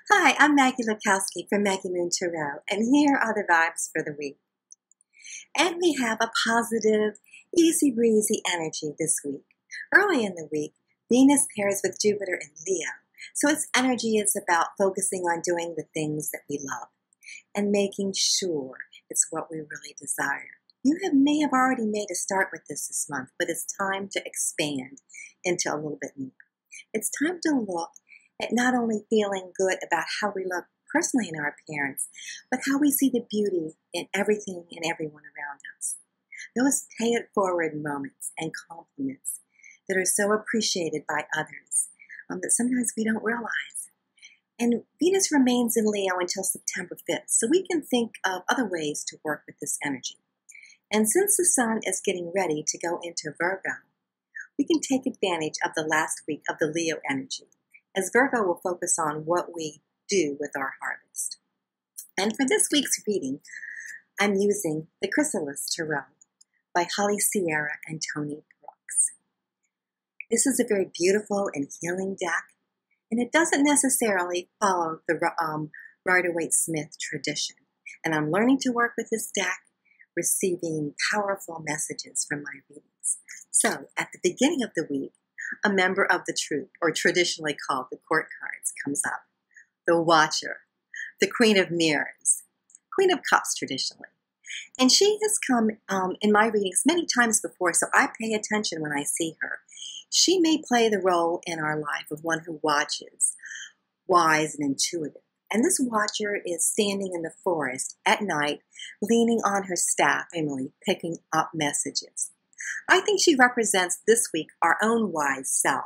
Hi, I'm Maggie Lakowski from Maggie Moon Tarot, and here are the vibes for the week. And we have a positive, easy breezy energy this week. Early in the week, Venus pairs with Jupiter in Leo, so its energy is about focusing on doing the things that we love and making sure it's what we really desire. May have already made a start with this month, but it's time to expand into a little bit more. It's time to look at not only feeling good about how we look personally in our appearance, but how we see the beauty in everything and everyone around us. Those pay-it-forward moments and compliments that are so appreciated by others that sometimes we don't realize. And Venus remains in Leo until September 5th, so we can think of other ways to work with this energy. And since the Sun is getting ready to go into Virgo, we can take advantage of the last week of the Leo energy, as Virgo will focus on what we do with our harvest. And for this week's reading, I'm using the Chrysalis Tarot by Holly Sierra and Toney. This is a very beautiful and healing deck, and it doesn't necessarily follow the Rider-Waite-Smith tradition. And I'm learning to work with this deck, receiving powerful messages from my readings. So, at the beginning of the week, a member of the troupe, or traditionally called the court cards, comes up. The Watcher, the Queen of Mirrors, Queen of Cups traditionally. And she has come in my readings many times before, so I pay attention when I see her. She may play the role in our life of one who watches, wise and intuitive. And this watcher is standing in the forest at night, leaning on her staff, Emily, picking up messages. I think she represents this week our own wise self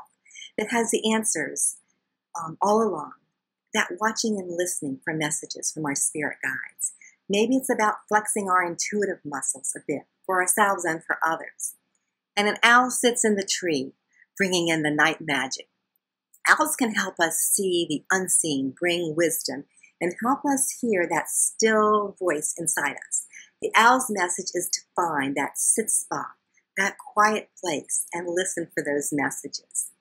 that has the answers all along, that watching and listening for messages from our spirit guides. Maybe it's about flexing our intuitive muscles a bit for ourselves and for others. And an owl sits in the tree, bringing in the night magic. Owls can help us see the unseen, bring wisdom, and help us hear that still voice inside us. The owl's message is to find that sit spot, that quiet place, and listen for those messages.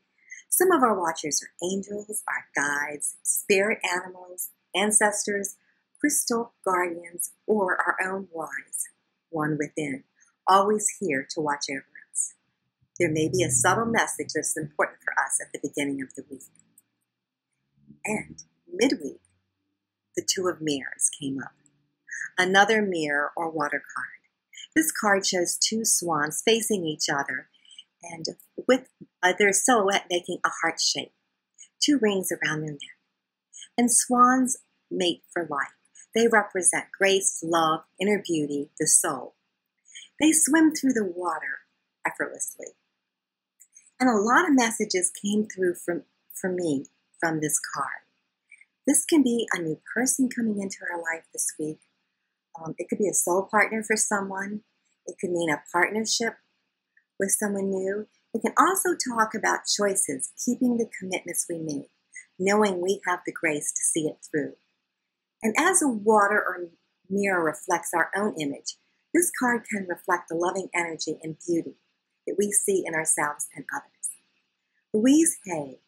Some of our watchers are angels, our guides, spirit animals, ancestors, crystal guardians, or our own wise one within, always here to watch over us. There may be a subtle message that's important for us at the beginning of the week. And midweek, the Two of Mirrors came up. Another mirror or water card. This card shows two swans facing each other and with their silhouette making a heart shape, two rings around their neck. And swans mate for life. They represent grace, love, inner beauty, the soul. They swim through the water effortlessly. And a lot of messages came through for me from this card. This can be a new person coming into our life this week. It could be a soul partner for someone. It could mean a partnership with someone new. It can also talk about choices, keeping the commitments we make, knowing we have the grace to see it through. And as a water or mirror reflects our own image, this card can reflect the loving energy and beauty that we see in ourselves and others. Louise Hay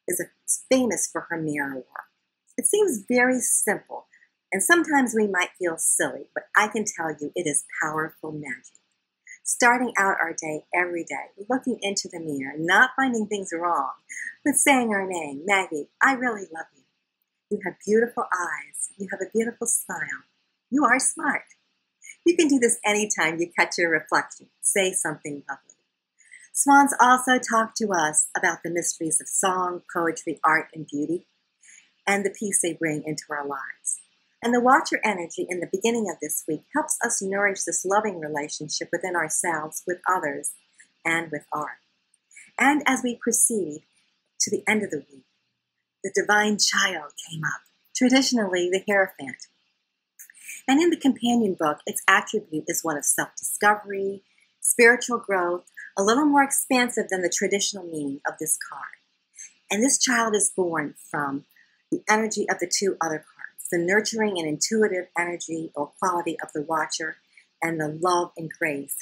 is famous for her mirror work. It seems very simple, and sometimes we might feel silly, but I can tell you it is powerful magic. Starting out our day every day, looking into the mirror, not finding things wrong, but saying our name, Maggie, I really love you. You have beautiful eyes. You have a beautiful smile. You are smart. You can do this anytime you catch your reflection. Say something lovely. Swans also talk to us about the mysteries of song, poetry, art, and beauty, and the peace they bring into our lives. And the Watcher energy in the beginning of this week helps us nourish this loving relationship within ourselves, with others, and with art. And as we proceed to the end of the week, the divine child came up, traditionally the Hierophant. And in the companion book, its attribute is one of self-discovery, spiritual growth, a little more expansive than the traditional meaning of this card. And this child is born from the energy of the two other cards, the nurturing and intuitive energy or quality of the Watcher, and the love and grace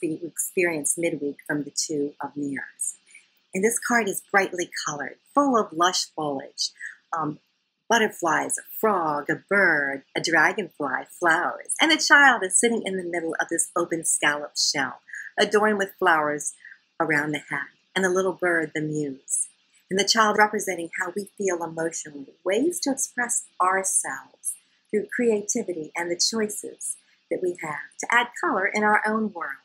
we experience midweek from the Two of Mirrors. And this card is brightly colored, full of lush foliage, butterflies, a frog, a bird, a dragonfly, flowers, and a child is sitting in the middle of this open scallop shell, adorned with flowers around the head, and a little bird, the muse. And the child representing how we feel emotionally, ways to express ourselves through creativity and the choices that we have to add color in our own world.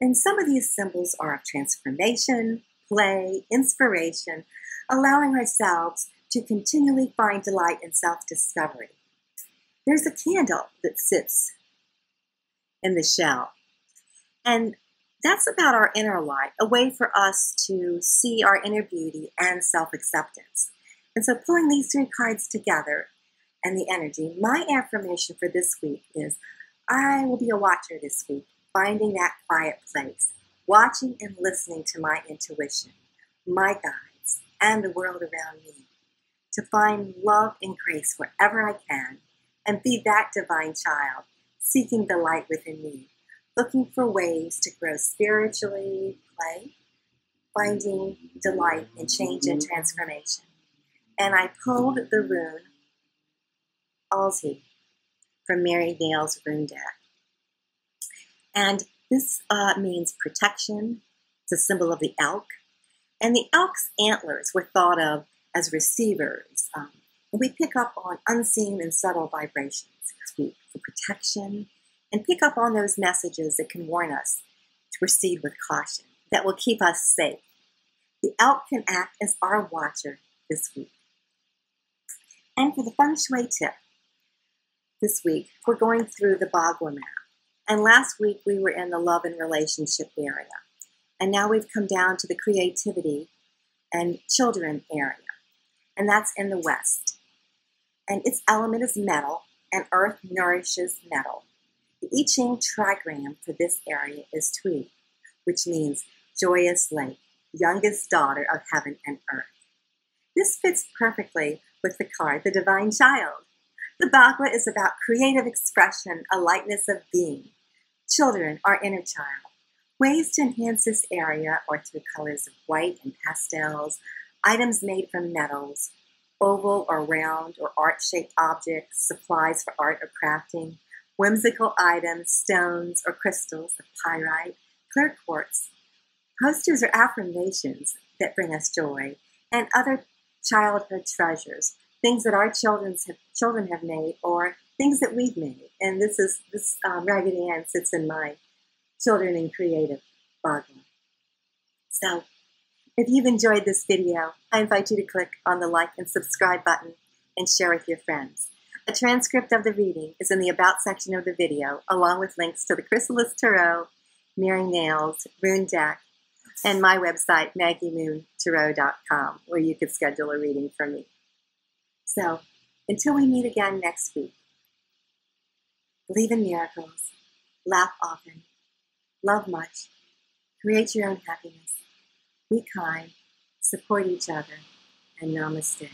And some of these symbols are of transformation, play, inspiration, allowing ourselves to continually find delight in self-discovery. There's a candle that sits in the shell, and that's about our inner light, a way for us to see our inner beauty and self-acceptance. And so pulling these three cards together and the energy, my affirmation for this week is, I will be a watcher this week, finding that quiet place, watching and listening to my intuition, my guides, and the world around me, to find love and grace wherever I can, and be that divine child, seeking the light within me, looking for ways to grow spiritually, play, finding delight in change and transformation. And I pulled the Rune Algiz from Mary Nail's Rune deck. And this means protection. It's a symbol of the elk. And the elk's antlers were thought of as receivers. We pick up on unseen and subtle vibrations for protection, and pick up on those messages that can warn us to proceed with caution, that will keep us safe. The elk can act as our watcher this week. And for the Feng Shui tip this week, we're going through the Bagua map. And last week we were in the love and relationship area. And now we've come down to the creativity and children area. And that's in the west. And its element is metal, and earth nourishes metal. The I Ching trigram for this area is Troupe, which means joyous lake, youngest daughter of heaven and earth. This fits perfectly with the card, the divine child. The Bagua is about creative expression, a lightness of being. Children, our inner child. Ways to enhance this area are through colors of white and pastels, items made from metals, oval or round or art-shaped objects, supplies for art or crafting, whimsical items, stones or crystals of pyrite, clear quartz, posters or affirmations that bring us joy, and other childhood treasures, things that our children have made or things that we've made. And this Raggedy Ann sits in my Children in Creative Bagua. So if you've enjoyed this video, I invite you to click on the like and subscribe button and share with your friends. A transcript of the reading is in the About section of the video, along with links to the Chrysalis Tarot, Mary Nail's Rune deck, and my website, maggiemoontarot.com, where you could schedule a reading for me. So, until we meet again next week, believe in miracles, laugh often, love much, create your own happiness, be kind, support each other, and namaste.